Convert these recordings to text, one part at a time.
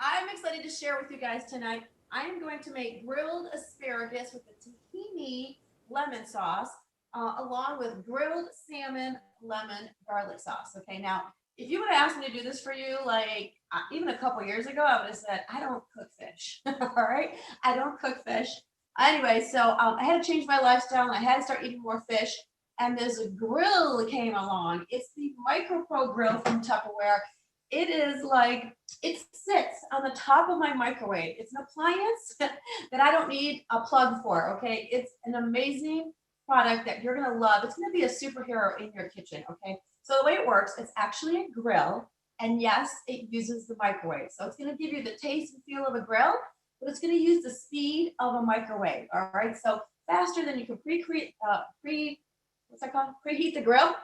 I'm excited to share with you guys tonight. I am going to make grilled asparagus with the tahini lemon sauce, along with grilled salmon lemon garlic sauce. Okay, now if you would have asked me to do this for you, like even a couple years ago, I would have said I don't cook fish. All right, I don't cook fish. Anyway, so I had to change my lifestyle and I had to start eating more fish. And this grill came along. It's the MicroPro grill from Tupperware. It is like it sits on the top of my microwave. It's an appliance that I don't need a plug for. Okay. It's an amazing product that you're going to love. It's going to be a superhero in your kitchen. Okay. So the way it works, it's actually a grill. And yes, it uses the microwave. So it's going to give you the taste and feel of a grill, but it's going to use the speed of a microwave. All right. So faster than you can what's that called? Preheat the grill.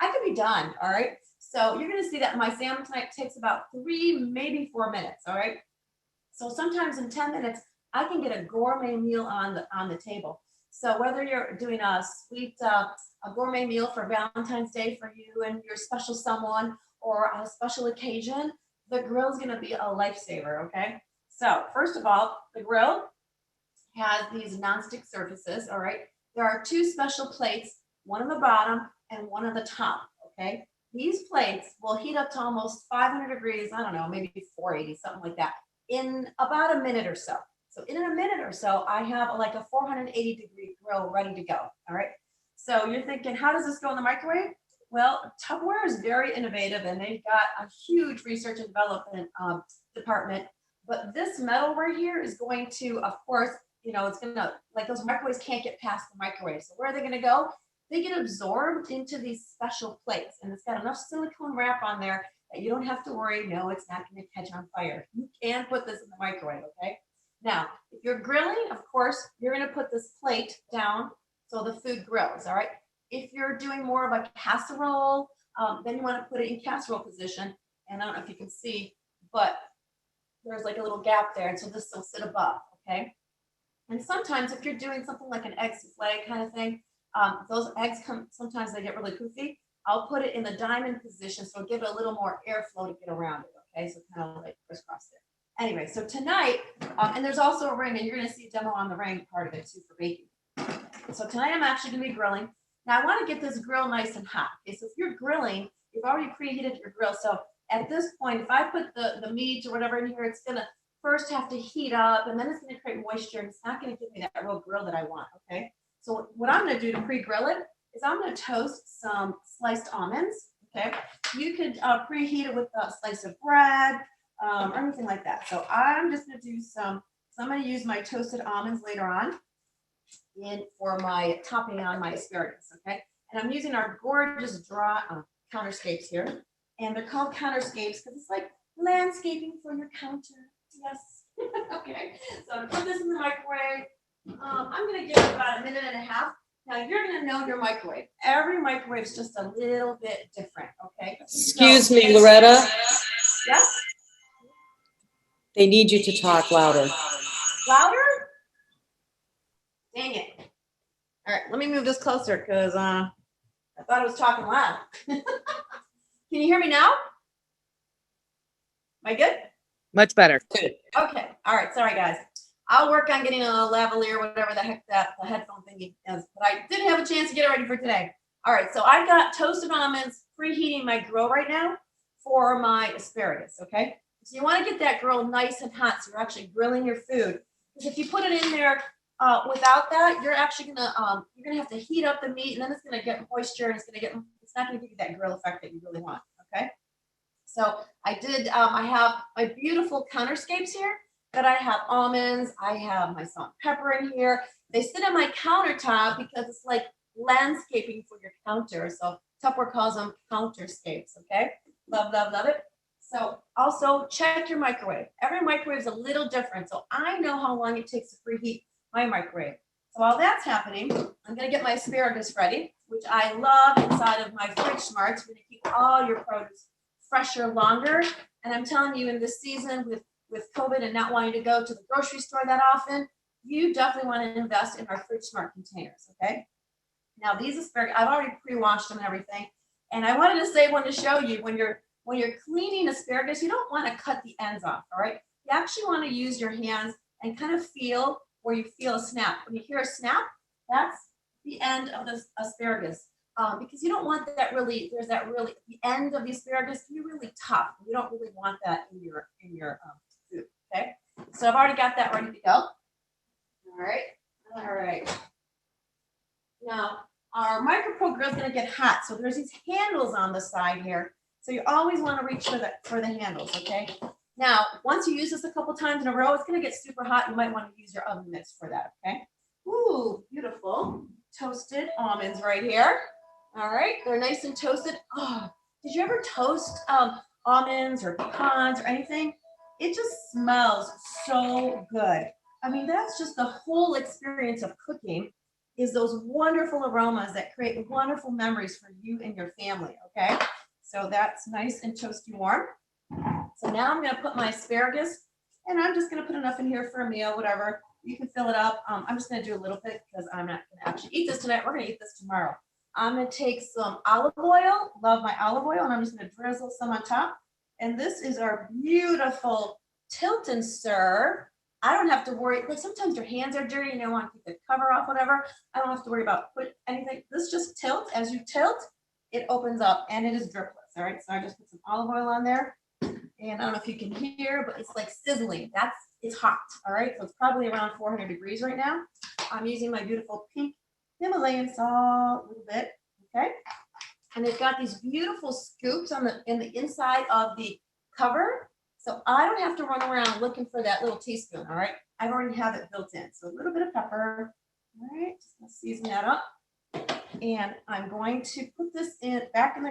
I could be done. All right. So you're going to see that my salmon tonight takes about 3, maybe 4 minutes. All right. So sometimes in 10 minutes, I can get a gourmet meal on the table. So whether you're doing a gourmet meal for Valentine's Day for you and your special someone or a special occasion, the grill is going to be a lifesaver. Okay. So first of all, the grill has these nonstick surfaces. All right. There are 2 special plates, one on the bottom and one on the top. Okay. These plates will heat up to almost 500 degrees, I don't know, maybe 480, something like that, in about a minute or so. So in a minute or so, I have like a 480-degree grill ready to go. All right. So you're thinking, how does this go in the microwave? Well, Tupperware is very innovative and they've got a huge research and development department. But this metal right here is going to, of course, it's going to, like those microwaves can't get past the microwave. So where are they going to go? They get absorbed into these special plates, and it's got enough silicone wrap on there that you don't have to worry. No, it's not going to catch on fire. You can put this in the microwave, okay? Now, if you're grilling, of course, you're going to put this plate down so the food grills, all right? If you're doing more of a casserole, then you want to put it in casserole position. And I don't know if you can see, but there's like a little gap there, and so this will sit above, okay? And sometimes if you're doing something like an egg souffle kind of thing, those eggs sometimes they get really poofy. I'll put it in the diamond position so give it a little more airflow to get around it. Okay, so kind of like crisscross there. Anyway, so tonight, and there's also a ring, and you're going to see a demo on the ring part of it too for baking. So tonight I'm actually going to be grilling. Now I want to get this grill nice and hot. Okay, so if you're grilling, you've already preheated your grill. So at this point, if I put the meat or whatever in here, it's going to first have to heat up, and then it's going to create moisture, and it's not going to give me that real grill that I want. Okay. So what I'm going to do to pre-grill it is I'm going to toast some sliced almonds. Okay, you could preheat it with a slice of bread or anything like that. So I'm just going to do so I'm going to use my toasted almonds later on for my topping on my asparagus. Okay, and I'm using our gorgeous draw counterscapes here, and they're called counterscapes because it's like landscaping for your counter. Yes. Okay, so I'm going to put this in the microwave. I'm going to give it about 1.5 minutes. Now you're going to know your microwave. Every microwave is just a little bit different. Okay. Excuse me, Loretta. Yes. They need you to talk louder. Louder? Dang it. All right. Let me move this closer because I thought I was talking loud. Can you hear me now? Am I good? Much better. Good. Okay. All right. Sorry, guys. I'll work on getting a lavalier, whatever the heck the headphone thingy is. But I didn't have a chance to get it ready for today. All right, so I've got toasted almonds preheating my grill right now for my asparagus, okay? So you want to get that grill nice and hot so you're actually grilling your food. Because if you put it in there without that, you're actually gonna have to heat up the meat, and then it's gonna get moisture, and it's not gonna give you that grill effect that you really want, okay? So I have my beautiful counterscapes here. But I have almonds, I have my salt and pepper in here. They sit on my countertop because it's like landscaping for your counter. So Tupperware calls them counterscapes, okay? Love, love, love it. So also check your microwave. Every microwave is a little different. So I know how long it takes to preheat my microwave. So while that's happening, I'm gonna get my asparagus ready, which I love inside of my fridge smart. It's gonna keep all your produce fresher longer. And I'm telling you, in this season with COVID and not wanting to go to the grocery store that often, you definitely want to invest in our fridge smart containers, okay? Now these asparagus, I've already pre-washed them and everything. And I wanted to save one to show you when you're when you're cleaning asparagus, you don't want to cut the ends off, all right? You actually want to use your hands and kind of feel where you feel a snap. When you hear a snap, that's the end of the asparagus. Because you don't want that really, there's that really, the end of the asparagus can be really tough. You don't really want that in your food, okay? So I've already got that ready to go. All right. Now, our MicroPro grill is going to get hot, so there's these handles on the side here. So you always want to reach for the handles, okay? Now, once you use this a couple times in a row, it's going to get super hot. You might want to use your oven mitts for that, okay? Ooh, beautiful. Toasted almonds right here. All right, they're nice and toasted. Oh, did you ever toast almonds or pecans or anything? It just smells so good. I mean, that's just the whole experience of cooking, is those wonderful aromas that create wonderful memories for you and your family, okay? So that's nice and toasty warm. So now I'm gonna put my asparagus, and I'm just gonna put enough in here for a meal, whatever. You can fill it up. I'm just gonna do a little bit because I'm not gonna actually eat this tonight. We're gonna eat this tomorrow. I'm gonna take some olive oil, love my olive oil, and I'm just gonna drizzle some on top. And this is our beautiful tilt and stir. I don't have to worry, like sometimes your hands are dirty and you don't want to keep the cover off, whatever. I don't have to worry about put anything. This just tilts. As you tilt, it opens up and it is dripless. All right, so I just put some olive oil on there. And I don't know if you can hear, but it's like sizzling. It's hot. All right, so it's probably around 400 degrees right now. I'm using my beautiful pink Himalayan salt a little bit, okay? And they've got these beautiful scoops in the inside of the cover. So I don't have to run around looking for that little teaspoon, all right? I already have it built in. So a little bit of pepper, all right? Just gonna season that up. And I'm going to put this back in the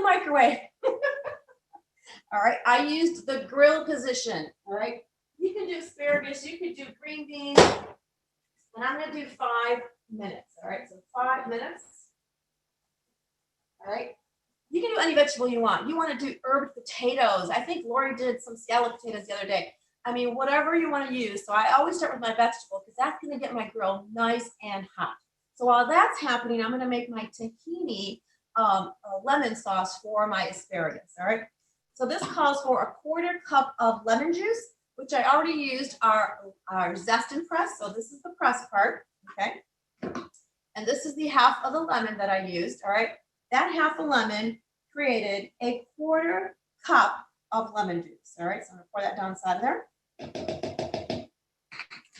microwave. All right, I used the grill position, all right? You can do asparagus, you could do green beans, and I'm gonna do 5 minutes, all right? So 5 minutes, all right? You can do any vegetable you want. You want to do herb potatoes. I think Lori did some scallop potatoes the other day. I mean, whatever you want to use. So I always start with my vegetable because that's going to get my grill nice and hot. So while that's happening, I'm going to make my tahini lemon sauce for my asparagus, all right? So this calls for 1/4 cup of lemon juice, which I already used our zest and press. So this is the press part, okay? And this is the half of the lemon that I used, all right? That half a lemon created 1/4 cup of lemon juice, all right? So I'm gonna pour that down the side of there.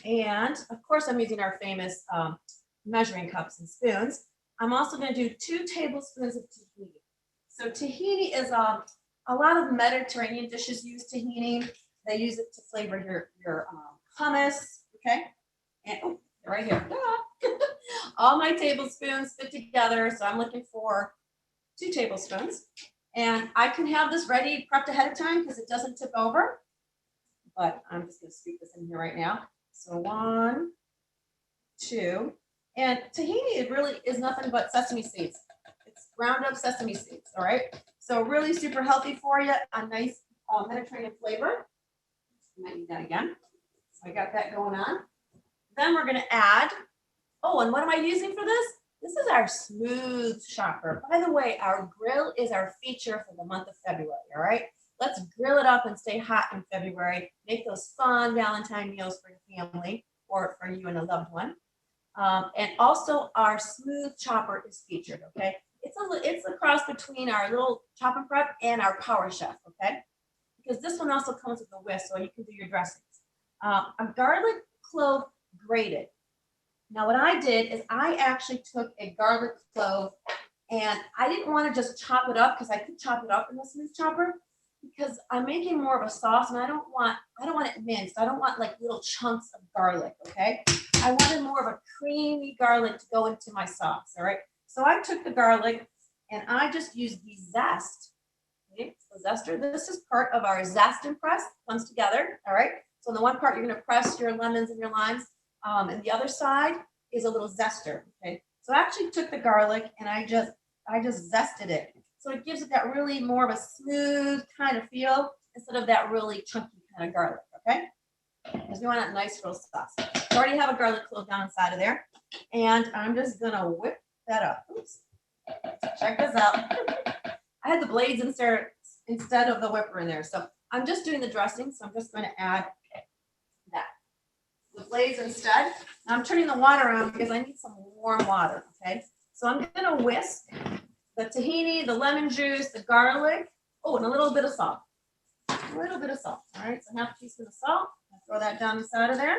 And of course, I'm using our famous measuring cups and spoons. I'm also gonna do 2 tablespoons of tahini. So tahini is a lot of Mediterranean dishes use tahini. They use it to flavor your hummus, okay? And right here. All my tablespoons fit together. So I'm looking for 2 tablespoons. And I can have this ready, prepped ahead of time because it doesn't tip over. But I'm just going to scoop this in here right now. So 1, 2. And tahini really is nothing but sesame seeds. It's ground up sesame seeds, all right? So really super healthy for you. A nice Mediterranean flavor. I might need that again. So I got that going on. Then we're going to add, and what am I using for this? This is our smooth chopper. By the way, our grill is our feature for the month of February, all right? Let's grill it up and stay hot in February. Make those fun Valentine meals for your family or for you and a loved one. And also our smooth chopper is featured, okay? It's a cross between our little chop and prep and our Power Chef, okay? Because this one also comes with a whisk, so you can do your dressings. A garlic clove grated. Now what I did is I actually took a garlic clove and I didn't want to just chop it up because I could chop it up in the smooth chopper because I'm making more of a sauce and I don't want it minced. I don't want like little chunks of garlic, okay? I wanted more of a creamy garlic to go into my sauce, all right? So I took the garlic and I just used the zest. Okay, so zester, this is part of our zest and press, comes together, all right? So in the one part, you're gonna press your lemons and your limes, and the other side is a little zester, okay? So I actually took the garlic and I just zested it. So it gives it that really more of a smooth kind of feel instead of that really chunky kind of garlic, okay? Because we want a nice real sauce. I already have a garlic clove down inside of there. And I'm just gonna whip that up. Oops. Check this out. had the blades instead of the whipper in there. So I'm just doing the dressing. So I'm just going to add that. The blades instead. Now I'm turning the water on because I need some warm water, okay? So I'm going to whisk the tahini, the lemon juice, the garlic, oh, and a little bit of salt. A little bit of salt, all right? So half a teaspoon of salt. I'll throw that down inside of there.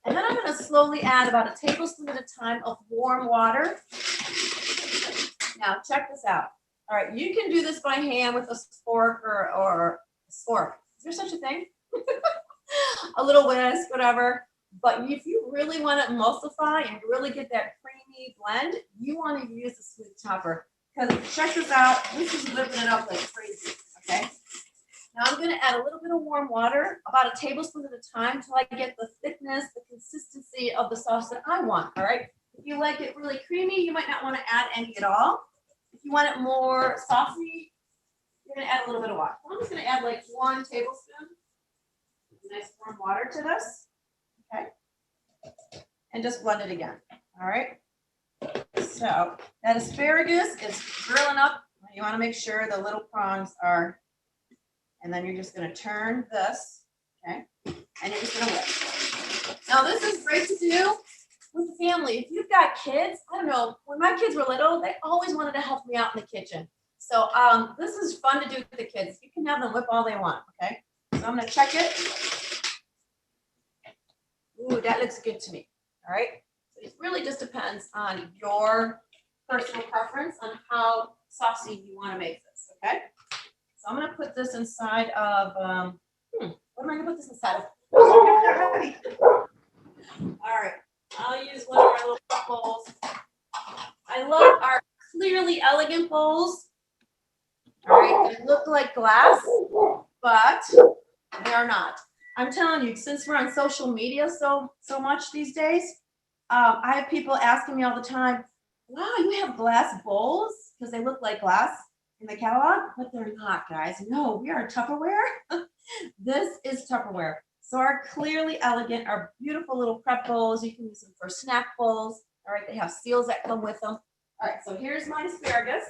And then I'm going to slowly add about a tablespoon at a time of warm water. Now, check this out. All right, you can do this by hand with a spork or a spork. Is there such a thing? A little whisk, whatever. But if you really want to emulsify and really get that creamy blend, you want to use the smooth chopper. Because check this out. This is whipping it up like crazy, okay? Now I'm going to add a little bit of warm water, about a tablespoon at a time, until I get the thickness, the consistency of the sauce that I want, all right? If you like it really creamy, you might not want to add any at all. If you want it more saucy, you're going to add a little bit of water. I'm just going to add like 1 tablespoon of nice warm water to this, okay? And just blend it again, all right? So that asparagus is grilling up. You want to make sure the little prawns are, and then you're just going to turn this, okay? And you're just going to whip. Now this is great to do with the family. If you've got kids, I don't know, when my kids were little, they always wanted to help me out in the kitchen. So this is fun to do with the kids. You can have them whip all they want, okay? So I'm going to check it. Ooh, that looks good to me, all right? So it really just depends on your personal preference on how saucy you want to make this, okay? So I'm going to put this inside of, what am I going to put this inside of? All right, I'll use one of our little bowls. I love our clearly elegant bowls. All right, they look like glass, but they are not. I'm telling you, since we're on social media so much these days, I have people asking me all the time, wow, you have glass bowls? Because they look like glass in the catalog, but they're not, guys. No, we are Tupperware. This is Tupperware. So our clearly elegant, our beautiful little prep bowls, you can use them for snack bowls. All right, they have seals that come with them. All right, so here's my asparagus.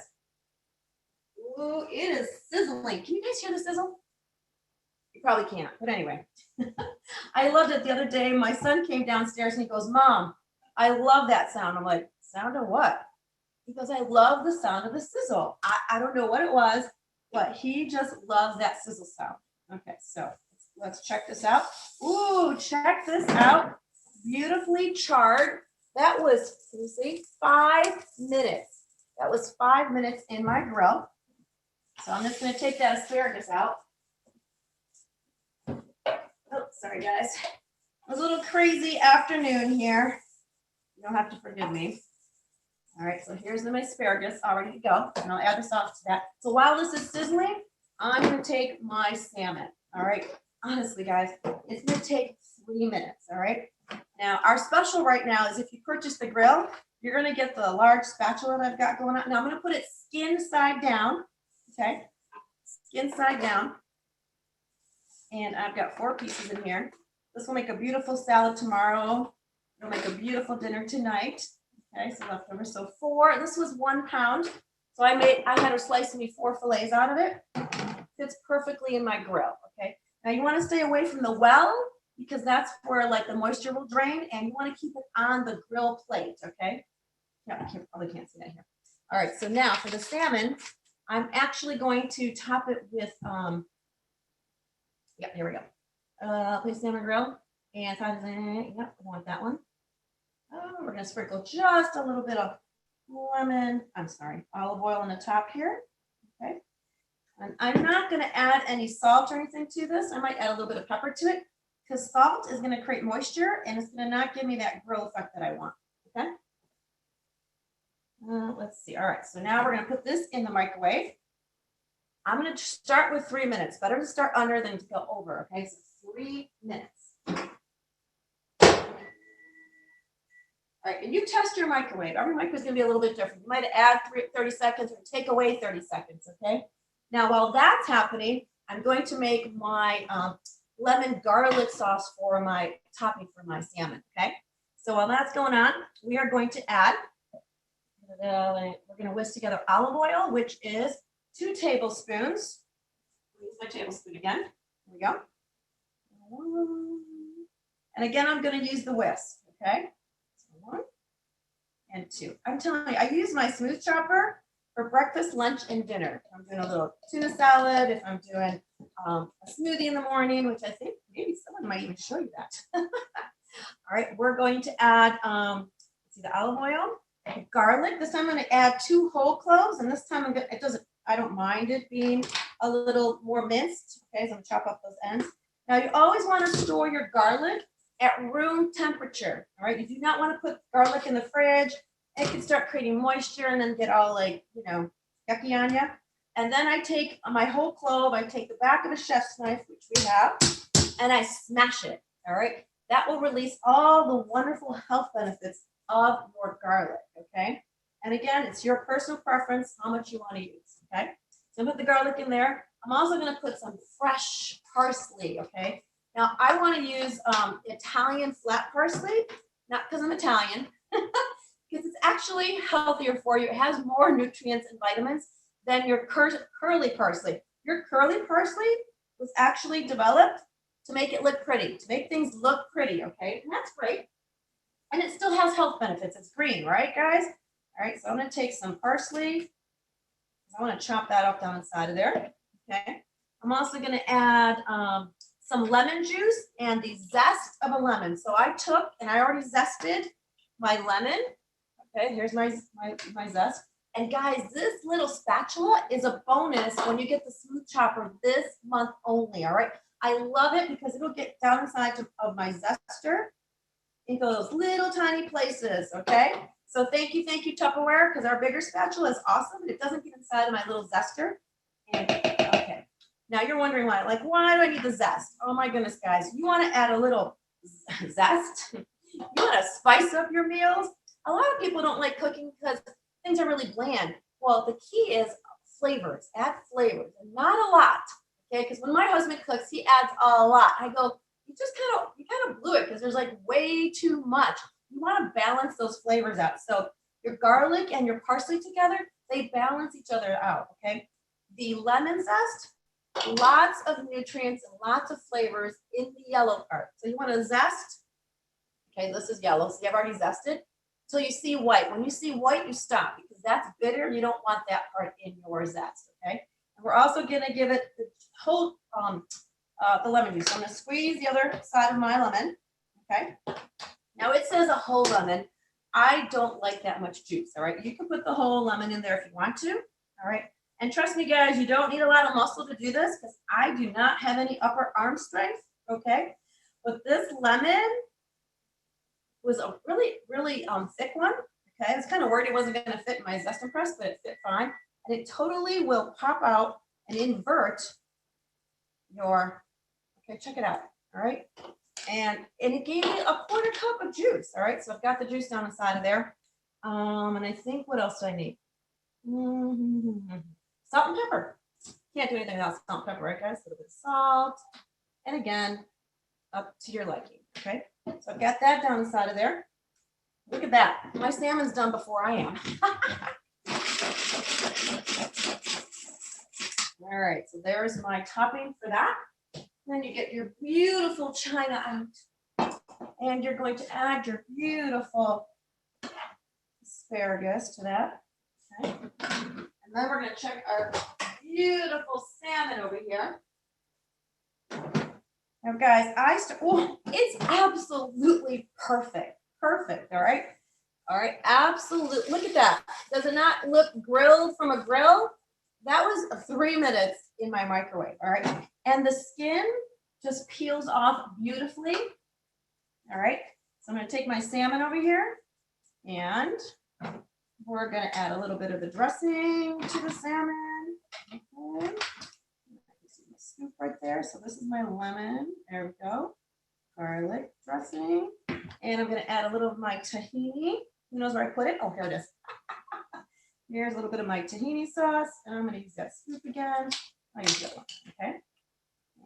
Ooh, it is sizzling. Can you guys hear the sizzle? You probably can't, but anyway. I loved it the other day. My son came downstairs and he goes, Mom, I love that sound. I'm like, sound of what? Because I love the sound of the sizzle. I don't know what it was, but he just loves that sizzle sound. Okay, so let's check this out. Ooh, check this out. Beautifully charred. That was, can you see, 5 minutes. That was 5 minutes in my grill. So I'm just going to take that asparagus out. Oh, sorry, guys. It was a little crazy afternoon here. You don't have to forgive me. All right, so here's my asparagus all ready to go. And I'll add the sauce to that. So while this is sizzling, I'm going to take my salmon. All right. Honestly, guys, it's going to take 3 minutes. All right. Now, our special right now is if you purchase the grill, you're going to get the large spatula that I've got going on. Now, I'm going to put it skin side down. Okay. Skin side down. And I've got 4 pieces in here. This will make a beautiful salad tomorrow. It'll make a beautiful dinner tonight. Okay, so leftover. So 4. This was 1 pound. So I had her slice me 4 fillets out of it. Fits perfectly in my grill. Okay. Now you want to stay away from the well because that's where like the moisture will drain, and you want to keep it on the grill plate. Okay. Yeah, probably can't see that here. All right. So now for the salmon, I'm actually going to top it with Yep, here we go. Place salmon grill. And yep, I want that one. Oh, we're going to sprinkle just a little bit of olive oil on the top here. Okay. And I'm not going to add any salt or anything to this. I might add a little bit of pepper to it because salt is going to create moisture and it's going to not give me that grill effect that I want. Okay. Let's see. All right. So now we're going to put this in the microwave. I'm going to start with 3 minutes. Better to start under than to go over. Okay, so 3 minutes. All right, and you test your microwave. Every microwave is going to be a little bit different. You might add 30 seconds or take away 30 seconds, okay? Now, while that's happening, I'm going to make my lemon garlic sauce for my topping for my salmon, okay? So while that's going on, we are going to add We're gonna whisk together olive oil, which is 2 tablespoons. Use my tablespoon again. Here we go. And again, I'm gonna use the whisk, okay? So 1 and 2. I'm telling you, I use my smooth chopper for breakfast, lunch, and dinner. I'm doing a little tuna salad, if I'm doing a smoothie in the morning, which I think maybe someone might even show you that. All right, we're going to add, see the olive oil, garlic. This time I'm going to add 2 whole cloves, and this time I don't mind it being a little more minced. Okay, so I'm gonna chop up those ends. Now you always want to store your garlic at room temperature. All right, you do not want to put garlic in the fridge. It can start creating moisture and then get all like, yucky on you. And then I take my whole clove, I take the back of a chef's knife, which we have, and I smash it. All right, that will release all the wonderful health benefits of your garlic. Okay, and again, it's your personal preference how much you want to use. Okay, so put the garlic in there. I'm also going to put some fresh parsley. Okay, now I want to use Italian flat parsley, not because I'm Italian, because it's actually healthier for you. It has more nutrients and vitamins than your curly parsley. Your curly parsley was actually developed to make it look pretty, to make things look pretty. Okay, and that's great. And it still has health benefits. It's green, right, guys? All right, so I'm going to take some parsley. I want to chop that up down inside of there. Okay. I'm also going to add some lemon juice and the zest of a lemon. So I took and I already zested my lemon. Okay, here's my zest. And guys, this little spatula is a bonus when you get the smooth chopper this month only. All right. I love it because it'll get down inside of my zester into those little tiny places. Okay. So thank you, Tupperware, because our bigger spatula is awesome, but it doesn't get inside of my little zester. And, okay, now you're wondering why do I need the zest? Oh my goodness, guys, you want to add a little zest? You want to spice up your meals? A lot of people don't like cooking because things are really bland. Well, the key is flavors. Add flavors, and not a lot. Okay, because when my husband cooks, he adds a lot. I go, you kind of blew it because there's like way too much. You want to balance those flavors out. So your garlic and your parsley together, they balance each other out, okay? The lemon zest, lots of nutrients and lots of flavors in the yellow part. So you want to zest. Okay, this is yellow, so you have already zested. Till you see white. When you see white, you stop because that's bitter. You don't want that part in your zest, okay? And we're also going to give it the whole, the lemon juice. So I'm going to squeeze the other side of my lemon, okay? Now it says a whole lemon. I don't like that much juice, all right? You can put the whole lemon in there if you want to, all right? And trust me, guys, you don't need a lot of muscle to do this because I do not have any upper arm strength, okay? But this lemon was a really, really thick one, okay? I was kind of worried it wasn't going to fit in my zest press, but it fit fine. And it totally will pop out and invert your, okay, check it out, all right? And it gave me a quarter cup of juice. All right, so I've got the juice down inside of there. And I think, what else do I need? Salt and pepper. Can't do anything without salt and pepper, right, guys? A little bit of salt. And again, up to your liking. Okay, so I've got that down inside of there. Look at that. My salmon's done before I am. All right, so there's my topping for that. Then you get your beautiful china out, and you're going to add your beautiful asparagus to that. Okay. And then we're going to check our beautiful salmon over here. Now, guys, it's absolutely perfect. Perfect. All right. All right. Absolutely. Look at that. Does it not look grilled from a grill? That was 3 minutes in my microwave. All right. And the skin just peels off beautifully. All right. So I'm going to take my salmon over here and we're going to add a little bit of the dressing to the salmon. Okay. See my scoop right there. So this is my lemon. There we go. Garlic dressing. And I'm going to add a little of my tahini. Who knows where I put it? Oh, here it is. Here's a little bit of my tahini sauce. And I'm going to use that scoop again. I'll use that one. Okay.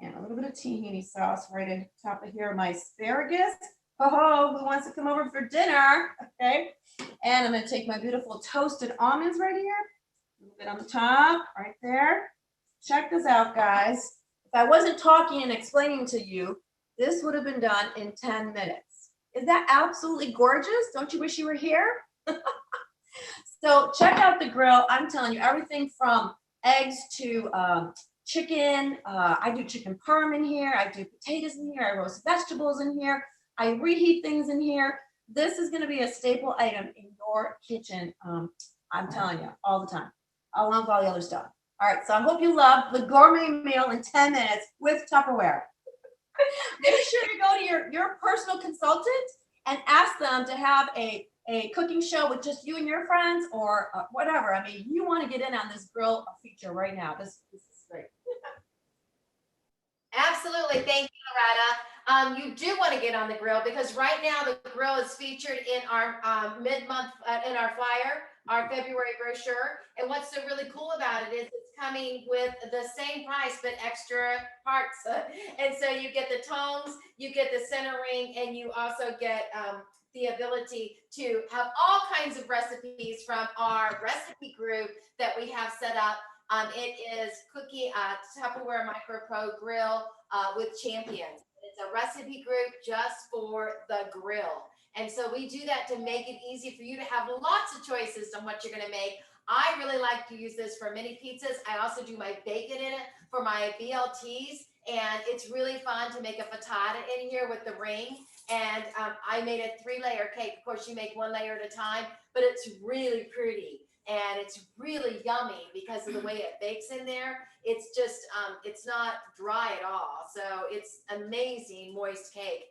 And a little bit of tahini sauce right on top of here. My asparagus. Oh, who wants to come over for dinner? Okay. And I'm gonna take my beautiful toasted almonds right here. A little bit on the top, right there. Check this out, guys. If I wasn't talking and explaining to you, this would have been done in 10 minutes. Is that absolutely gorgeous? Don't you wish you were here? So check out the grill. I'm telling you, everything from eggs to chicken. I do chicken parm in here. I do potatoes in here. I roast vegetables in here. I reheat things in here. This is going to be a staple item in your kitchen. I'm telling you, all the time, along with all the other stuff. All right, so I hope you love the gourmet meal in 10 minutes with Tupperware. Make sure you go to your personal consultant and ask them to have a cooking show with just you and your friends or whatever. I mean, you want to get in on this grill feature right now. This is great. Absolutely. Thank you, Loretta. You do want to get on the grill because right now the grill is featured in our mid-month, in our flyer, our February brochure. And what's so really cool about it is it's coming with the same price, but extra parts. And so you get the tongs, you get the center ring, and you also get the ability to have all kinds of recipes from our recipe group that we have set up. It is cookie Tupperware MicroPro grill with champions. It's a recipe group just for the grill. And so we do that to make it easy for you to have lots of choices on what you're going to make. I really like to use this for mini pizzas. I also do my bacon in it for my BLTs. And it's really fun to make a frittata in here with the ring. And I made a 3-layer cake. Of course, you make 1 layer at a time, but it's really pretty. And it's really yummy because of the way it bakes in there. It's just, it's not dry at all. So it's amazing moist cake.